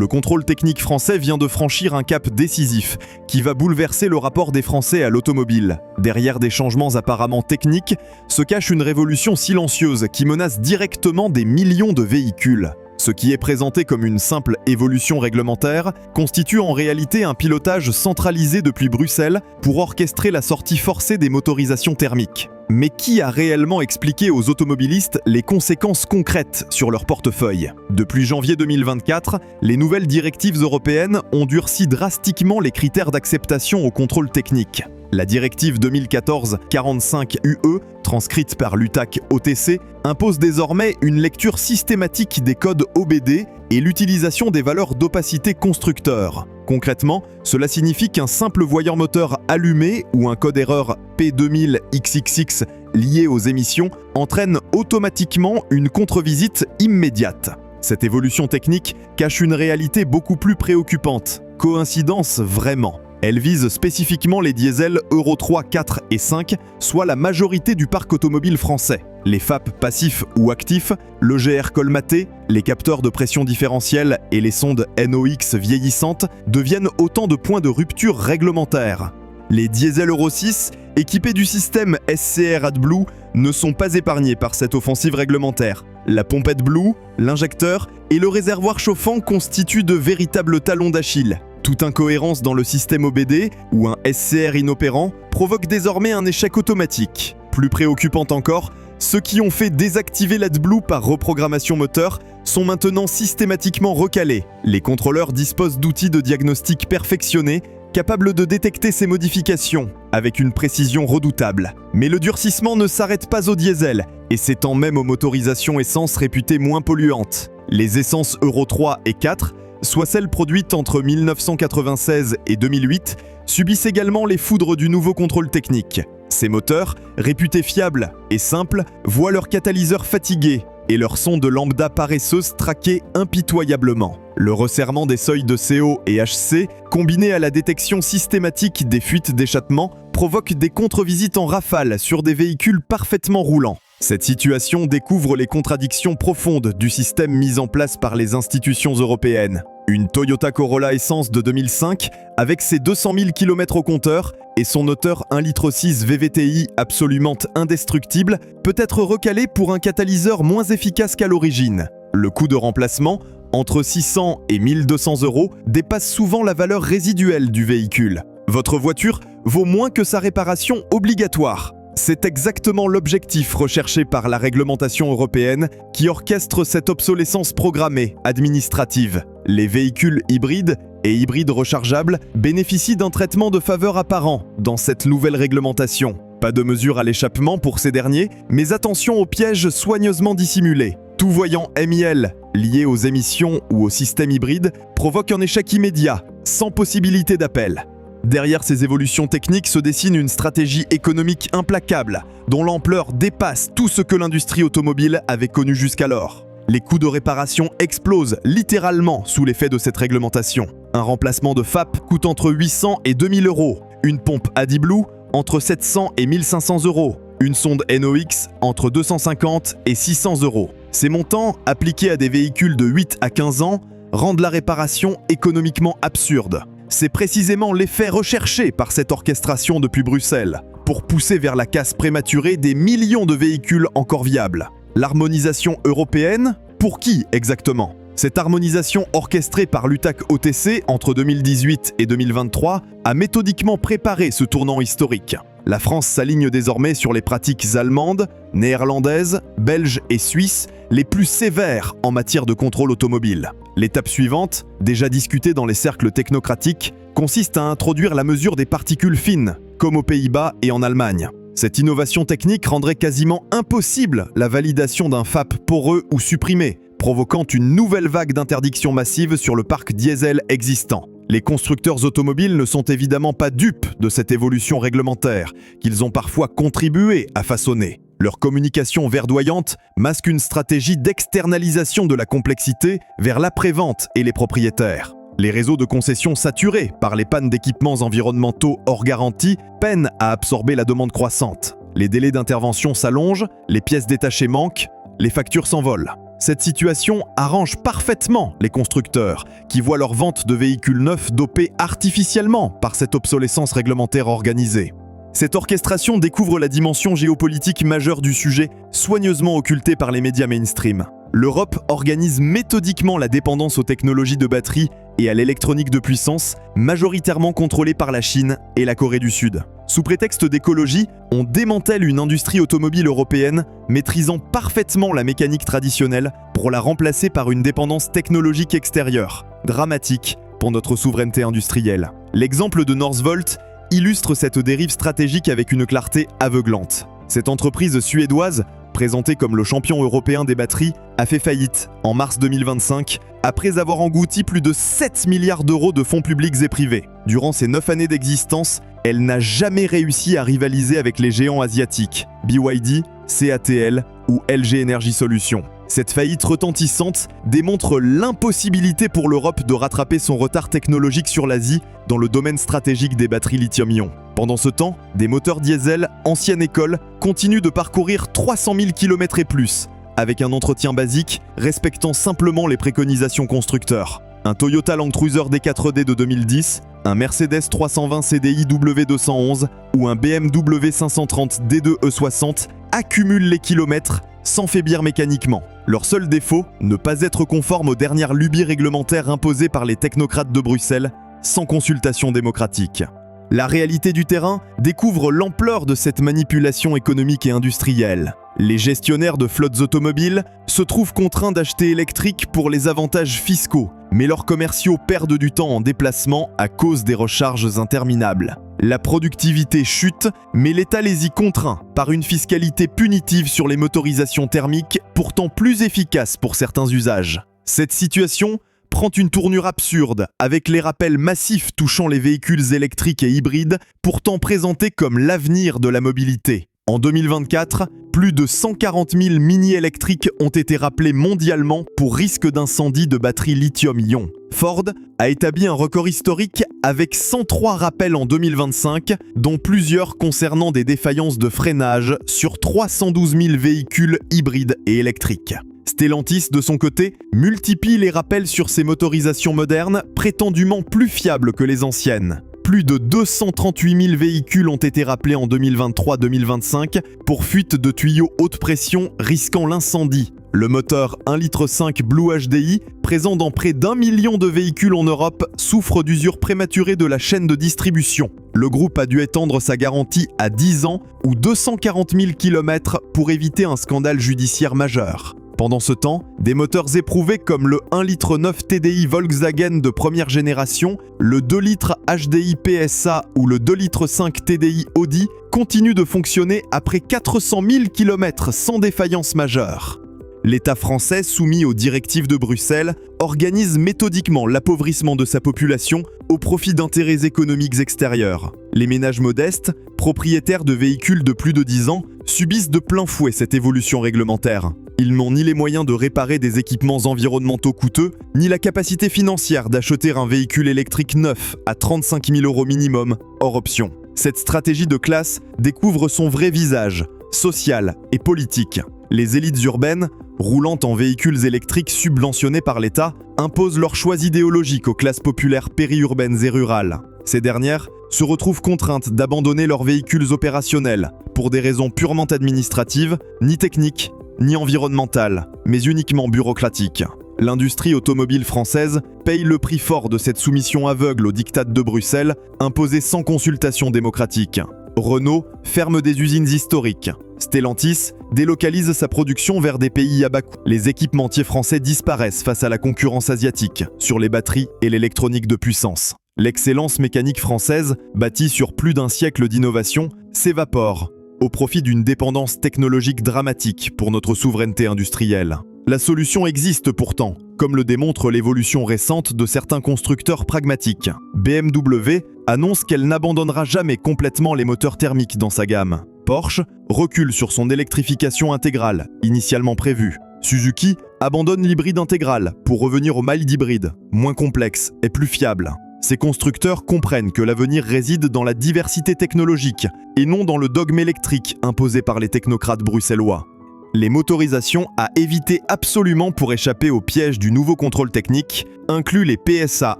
Le contrôle technique français vient de franchir un cap décisif qui va bouleverser le rapport des Français à l'automobile. Derrière des changements apparemment techniques se cache une révolution silencieuse qui menace directement des millions de véhicules. Ce qui est présenté comme une simple évolution réglementaire constitue en réalité un pilotage centralisé depuis Bruxelles pour orchestrer la sortie forcée des motorisations thermiques. Mais qui a réellement expliqué aux automobilistes les conséquences concrètes sur leur portefeuille ? Depuis janvier 2024, les nouvelles directives européennes ont durci drastiquement les critères d'acceptation au contrôle technique. La directive 2014-45/UE, transcrite par l'UTAC OTC, impose désormais une lecture systématique des codes OBD et l'utilisation des valeurs d'opacité constructeur. Concrètement, cela signifie qu'un simple voyant moteur allumé ou un code erreur P2000XXX lié aux émissions entraîne automatiquement une contre-visite immédiate. Cette évolution technique cache une réalité beaucoup plus préoccupante. Coïncidence vraiment ? Elle vise spécifiquement les diesels Euro 3, 4 et 5, soit la majorité du parc automobile français. Les FAP passifs ou actifs, l'EGR colmaté, les capteurs de pression différentielle et les sondes NOx vieillissantes deviennent autant de points de rupture réglementaires. Les diesels Euro 6, équipés du système SCR AdBlue, ne sont pas épargnés par cette offensive réglementaire. La pompette Blue, l'injecteur et le réservoir chauffant constituent de véritables talons d'Achille. Toute incohérence dans le système OBD ou un SCR inopérant provoque désormais un échec automatique. Plus préoccupant encore, ceux qui ont fait désactiver l'AdBlue par reprogrammation moteur sont maintenant systématiquement recalés. Les contrôleurs disposent d'outils de diagnostic perfectionnés capables de détecter ces modifications avec une précision redoutable. Mais le durcissement ne s'arrête pas au diesel et s'étend même aux motorisations essence réputées moins polluantes. Les essences Euro 3 et 4, soit celles produites entre 1996 et 2008, subissent également les foudres du nouveau contrôle technique. Ces moteurs, réputés fiables et simples, voient leurs catalyseurs fatigués et leurs sondes lambda paresseuses traquer impitoyablement. Le resserrement des seuils de CO et HC, combiné à la détection systématique des fuites d'échappement, provoque des contre-visites en rafale sur des véhicules parfaitement roulants. Cette situation découvre les contradictions profondes du système mis en place par les institutions européennes. Une Toyota Corolla Essence de 2005, avec ses 200 000 km au compteur et son moteur 1,6 litre VVTi absolument indestructible, peut être recalé pour un catalyseur moins efficace qu'à l'origine. Le coût de remplacement, entre 600 et 1200 €, dépasse souvent la valeur résiduelle du véhicule. Votre voiture vaut moins que sa réparation obligatoire. C'est exactement l'objectif recherché par la réglementation européenne qui orchestre cette obsolescence programmée administrative. Les véhicules hybrides et hybrides rechargeables bénéficient d'un traitement de faveur apparent dans cette nouvelle réglementation. Pas de mesure à l'échappement pour ces derniers, mais attention aux pièges soigneusement dissimulés. Tout voyant MIL lié aux émissions ou au système hybride provoque un échec immédiat, sans possibilité d'appel. Derrière ces évolutions techniques se dessine une stratégie économique implacable, dont l'ampleur dépasse tout ce que l'industrie automobile avait connu jusqu'alors. Les coûts de réparation explosent littéralement sous l'effet de cette réglementation. Un remplacement de FAP coûte entre 800 et 2000 €, une pompe AdBlue entre 700 et 1500 €, une sonde NOx entre 250 et 600 €. Ces montants, appliqués à des véhicules de 8 à 15 ans, rendent la réparation économiquement absurde. C'est précisément l'effet recherché par cette orchestration depuis Bruxelles, pour pousser vers la casse prématurée des millions de véhicules encore viables. L'harmonisation européenne, pour qui exactement ? Cette harmonisation orchestrée par l'UTAC OTC entre 2018 et 2023 a méthodiquement préparé ce tournant historique. La France s'aligne désormais sur les pratiques allemandes, néerlandaises, belges et suisses, les plus sévères en matière de contrôle automobile. L'étape suivante, déjà discutée dans les cercles technocratiques, consiste à introduire la mesure des particules fines, comme aux Pays-Bas et en Allemagne. Cette innovation technique rendrait quasiment impossible la validation d'un FAP poreux ou supprimé, provoquant une nouvelle vague d'interdictions massives sur le parc diesel existant. Les constructeurs automobiles ne sont évidemment pas dupes de cette évolution réglementaire, qu'ils ont parfois contribué à façonner. Leur communication verdoyante masque une stratégie d'externalisation de la complexité vers l'après-vente et les propriétaires. Les réseaux de concession saturés par les pannes d'équipements environnementaux hors garantie peinent à absorber la demande croissante. Les délais d'intervention s'allongent, les pièces détachées manquent, les factures s'envolent. Cette situation arrange parfaitement les constructeurs, qui voient leur vente de véhicules neufs dopés artificiellement par cette obsolescence réglementaire organisée. Cette orchestration découvre la dimension géopolitique majeure du sujet, soigneusement occultée par les médias mainstream. L'Europe organise méthodiquement la dépendance aux technologies de batterie et à l'électronique de puissance, majoritairement contrôlée par la Chine et la Corée du Sud. Sous prétexte d'écologie, on démantèle une industrie automobile européenne maîtrisant parfaitement la mécanique traditionnelle pour la remplacer par une dépendance technologique extérieure, dramatique pour notre souveraineté industrielle. L'exemple de Northvolt illustre cette dérive stratégique avec une clarté aveuglante. Cette entreprise suédoise, présentée comme le champion européen des batteries, a fait faillite en mars 2025 après avoir englouti plus de 7 milliards d'euros de fonds publics et privés. Durant ses 9 années d'existence, elle n'a jamais réussi à rivaliser avec les géants asiatiques BYD, CATL ou LG Energy Solutions. Cette faillite retentissante démontre l'impossibilité pour l'Europe de rattraper son retard technologique sur l'Asie dans le domaine stratégique des batteries lithium-ion. Pendant ce temps, des moteurs diesel ancienne école continuent de parcourir 300 000 km et plus, avec un entretien basique respectant simplement les préconisations constructeurs. Un Toyota Land Cruiser D4D de 2010, un Mercedes 320 CDI W211 ou un BMW 530 D2 E60 accumulent les kilomètres sans faiblir mécaniquement. Leur seul défaut, ne pas être conforme aux dernières lubies réglementaires imposées par les technocrates de Bruxelles, sans consultation démocratique. La réalité du terrain découvre l'ampleur de cette manipulation économique et industrielle. Les gestionnaires de flottes automobiles se trouvent contraints d'acheter électriques pour les avantages fiscaux, mais leurs commerciaux perdent du temps en déplacement à cause des recharges interminables. La productivité chute, mais l'État les y contraint par une fiscalité punitive sur les motorisations thermiques, pourtant plus efficaces pour certains usages. Cette situation prend une tournure absurde, avec les rappels massifs touchant les véhicules électriques et hybrides, pourtant présentés comme l'avenir de la mobilité. En 2024, plus de 140 000 mini-électriques ont été rappelés mondialement pour risque d'incendie de batteries lithium-ion. Ford a établi un record historique avec 103 rappels en 2025, dont plusieurs concernant des défaillances de freinage sur 312 000 véhicules hybrides et électriques. Stellantis, de son côté, multiplie les rappels sur ses motorisations modernes, prétendument plus fiables que les anciennes. Plus de 238 000 véhicules ont été rappelés en 2023-2025 pour fuite de tuyaux haute pression risquant l'incendie. Le moteur 1,5 litre Blue HDI, présent dans près d'1 million de véhicules en Europe, souffre d'usure prématurée de la chaîne de distribution. Le groupe a dû étendre sa garantie à 10 ans ou 240 000 km pour éviter un scandale judiciaire majeur. Pendant ce temps, des moteurs éprouvés comme le 1,9 litre TDI Volkswagen de première génération, le 2 litres HDI PSA ou le 2,5 litres TDI Audi continuent de fonctionner après 400 000 km sans défaillance majeure. L'État français, soumis aux directives de Bruxelles, organise méthodiquement l'appauvrissement de sa population au profit d'intérêts économiques extérieurs. Les ménages modestes, propriétaires de véhicules de plus de 10 ans, subissent de plein fouet cette évolution réglementaire. Ils n'ont ni les moyens de réparer des équipements environnementaux coûteux, ni la capacité financière d'acheter un véhicule électrique neuf à 35 000 € minimum, hors option. Cette stratégie de classe découvre son vrai visage, social et politique. Les élites urbaines, roulant en véhicules électriques subventionnés par l'État, imposent leurs choix idéologiques aux classes populaires périurbaines et rurales. Ces dernières se retrouvent contraintes d'abandonner leurs véhicules opérationnels pour des raisons purement administratives, ni techniques, ni environnementales, mais uniquement bureaucratiques. L'industrie automobile française paye le prix fort de cette soumission aveugle aux diktats de Bruxelles, imposée sans consultation démocratique. Renault ferme des usines historiques. Stellantis délocalise sa production vers des pays à bas coût. Les équipementiers français disparaissent face à la concurrence asiatique sur les batteries et l'électronique de puissance. L'excellence mécanique française, bâtie sur plus d'un siècle d'innovation, s'évapore au profit d'une dépendance technologique dramatique pour notre souveraineté industrielle. La solution existe pourtant, comme le démontre l'évolution récente de certains constructeurs pragmatiques. BMW annonce qu'elle n'abandonnera jamais complètement les moteurs thermiques dans sa gamme. Porsche recule sur son électrification intégrale, initialement prévue. Suzuki abandonne l'hybride intégral pour revenir au mild hybride, moins complexe et plus fiable. Ces constructeurs comprennent que l'avenir réside dans la diversité technologique et non dans le dogme électrique imposé par les technocrates bruxellois. Les motorisations à éviter absolument pour échapper au piège du nouveau contrôle technique incluent les PSA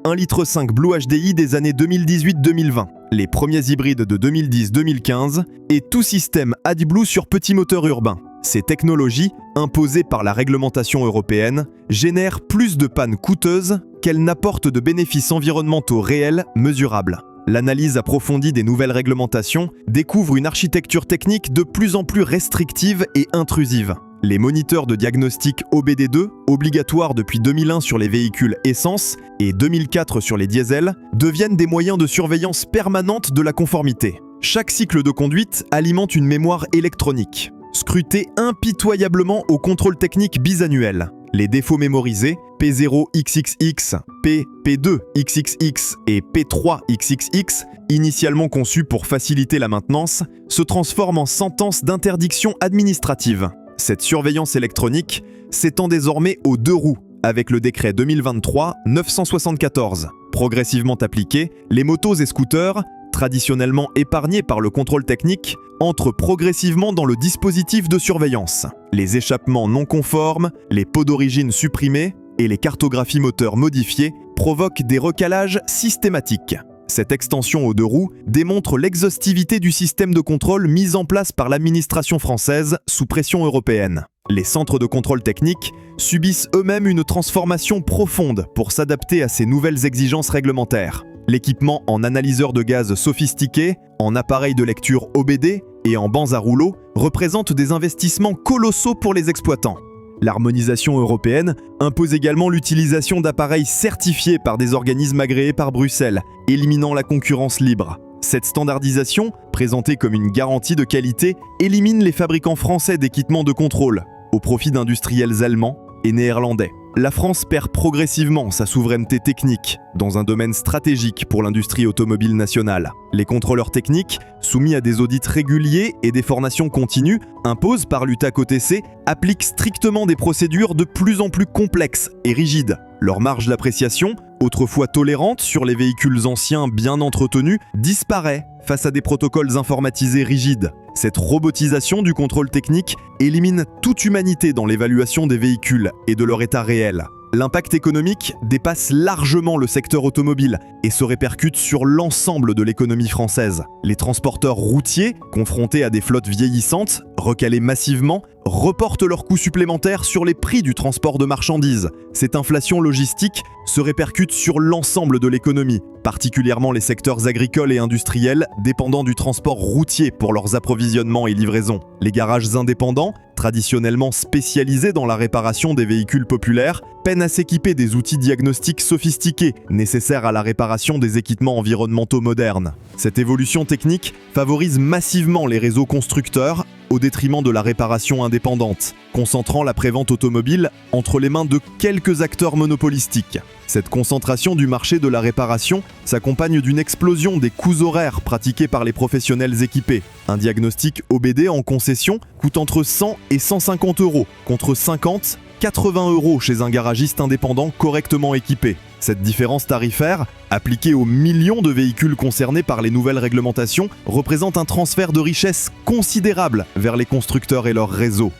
1,5 litre Blue HDI des années 2018-2020, les premiers hybrides de 2010-2015 et tout système AdBlue sur petit moteur urbain. Ces technologies, imposées par la réglementation européenne, génèrent plus de pannes coûteuses qu'elles n'apportent de bénéfices environnementaux réels mesurables. L'analyse approfondie des nouvelles réglementations découvre une architecture technique de plus en plus restrictive et intrusive. Les moniteurs de diagnostic OBD2, obligatoires depuis 2001 sur les véhicules essence et 2004 sur les diesels, deviennent des moyens de surveillance permanente de la conformité. Chaque cycle de conduite alimente une mémoire électronique, scrutée impitoyablement au contrôle technique bisannuel. Les défauts mémorisés, P0XXX, P2XXX et P3XXX, initialement conçus pour faciliter la maintenance, se transforment en sentences d'interdiction administrative. Cette surveillance électronique s'étend désormais aux deux roues, avec le décret 2023-974. Progressivement appliqué, les motos et scooters, traditionnellement épargnés par le contrôle technique, entrent progressivement dans le dispositif de surveillance. Les échappements non conformes, les pots d'origine supprimés et les cartographies moteurs modifiées provoquent des recalages systématiques. Cette extension aux deux roues démontre l'exhaustivité du système de contrôle mis en place par l'administration française sous pression européenne. Les centres de contrôle technique subissent eux-mêmes une transformation profonde pour s'adapter à ces nouvelles exigences réglementaires. L'équipement en analyseurs de gaz sophistiqués, en appareils de lecture OBD et en bancs à rouleaux représente des investissements colossaux pour les exploitants. L'harmonisation européenne impose également l'utilisation d'appareils certifiés par des organismes agréés par Bruxelles, éliminant la concurrence libre. Cette standardisation, présentée comme une garantie de qualité, élimine les fabricants français d'équipements de contrôle, au profit d'industriels allemands et néerlandais. La France perd progressivement sa souveraineté technique dans un domaine stratégique pour l'industrie automobile nationale. Les contrôleurs techniques, soumis à des audits réguliers et des formations continues, imposent par l'UTAC-OTC, appliquent strictement des procédures de plus en plus complexes et rigides. Leur marge d'appréciation, autrefois tolérante sur les véhicules anciens bien entretenus, disparaît face à des protocoles informatisés rigides. Cette robotisation du contrôle technique élimine toute humanité dans l'évaluation des véhicules et de leur état réel. L'impact économique dépasse largement le secteur automobile et se répercute sur l'ensemble de l'économie française. Les transporteurs routiers, confrontés à des flottes vieillissantes, recalés massivement, reportent leurs coûts supplémentaires sur les prix du transport de marchandises. Cette inflation logistique se répercute sur l'ensemble de l'économie, particulièrement les secteurs agricoles et industriels dépendant du transport routier pour leurs approvisionnements et livraisons. Les garages indépendants, traditionnellement spécialisés dans la réparation des véhicules populaires, peinent à s'équiper des outils diagnostiques sophistiqués nécessaires à la réparation des équipements environnementaux modernes. Cette évolution technique favorise massivement les réseaux constructeurs au détriment de la réparation indépendante, concentrant la prévente automobile entre les mains de quelques acteurs monopolistiques. Cette concentration du marché de la réparation s'accompagne d'une explosion des coûts horaires pratiqués par les professionnels équipés. Un diagnostic OBD en concession coûte entre 100 et 150 euros, contre 50 80 euros chez un garagiste indépendant correctement équipé. Cette différence tarifaire, appliquée aux millions de véhicules concernés par les nouvelles réglementations, représente un transfert de richesse considérable vers les constructeurs et leurs réseaux.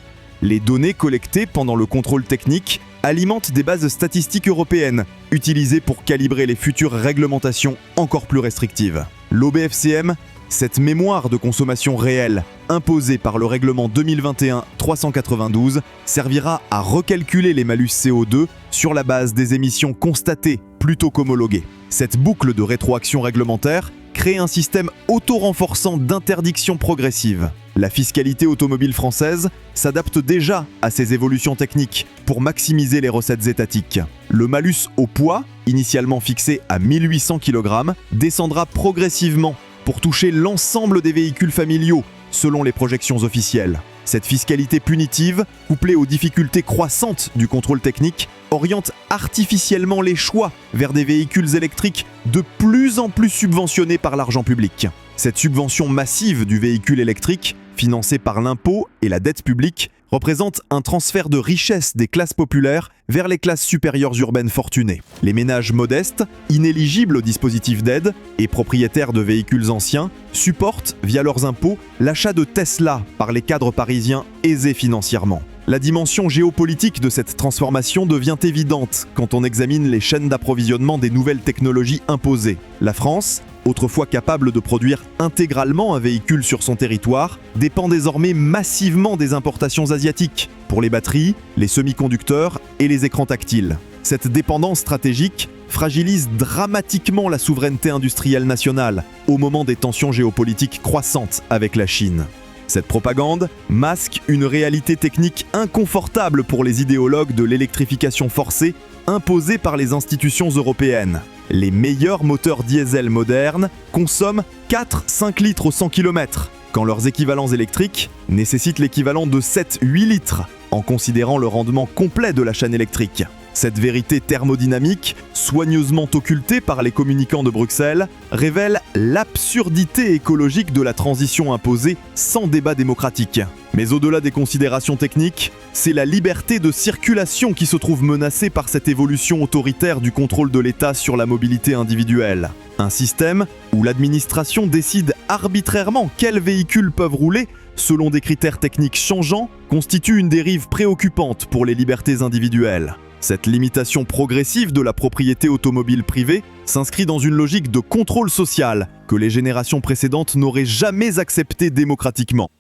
Les données collectées pendant le contrôle technique alimentent des bases statistiques européennes, utilisées pour calibrer les futures réglementations encore plus restrictives. L'OBFCM, cette mémoire de consommation réelle imposée par le règlement 2021-392, servira à recalculer les malus CO2 sur la base des émissions constatées plutôt qu'homologuées. Cette boucle de rétroaction réglementaire crée un système auto-renforçant d'interdiction progressive. La fiscalité automobile française s'adapte déjà à ces évolutions techniques pour maximiser les recettes étatiques. Le malus au poids, initialement fixé à 1800 kg, descendra progressivement pour toucher l'ensemble des véhicules familiaux, selon les projections officielles. Cette fiscalité punitive, couplée aux difficultés croissantes du contrôle technique, oriente artificiellement les choix vers des véhicules électriques de plus en plus subventionnés par l'argent public. Cette subvention massive du véhicule électrique, financée par l'impôt et la dette publique, représente un transfert de richesse des classes populaires vers les classes supérieures urbaines fortunées. Les ménages modestes, inéligibles au dispositif d'aide et propriétaires de véhicules anciens, supportent, via leurs impôts, l'achat de Tesla par les cadres parisiens aisés financièrement. La dimension géopolitique de cette transformation devient évidente quand on examine les chaînes d'approvisionnement des nouvelles technologies imposées. La France, autrefois capable de produire intégralement un véhicule sur son territoire, dépend désormais massivement des importations asiatiques, pour les batteries, les semi-conducteurs et les écrans tactiles. Cette dépendance stratégique fragilise dramatiquement la souveraineté industrielle nationale, au moment des tensions géopolitiques croissantes avec la Chine. Cette propagande masque une réalité technique inconfortable pour les idéologues de l'électrification forcée imposée par les institutions européennes. Les meilleurs moteurs diesel modernes consomment 4-5 litres au 100 km, quand leurs équivalents électriques nécessitent l'équivalent de 7-8 litres, en considérant le rendement complet de la chaîne électrique. Cette vérité thermodynamique, soigneusement occultée par les communicants de Bruxelles, révèle l'absurdité écologique de la transition imposée sans débat démocratique. Mais au-delà des considérations techniques, c'est la liberté de circulation qui se trouve menacée par cette évolution autoritaire du contrôle de l'État sur la mobilité individuelle. Un système où l'administration décide arbitrairement quels véhicules peuvent rouler selon des critères techniques changeants constitue une dérive préoccupante pour les libertés individuelles. Cette limitation progressive de la propriété automobile privée s'inscrit dans une logique de contrôle social que les générations précédentes n'auraient jamais acceptée démocratiquement.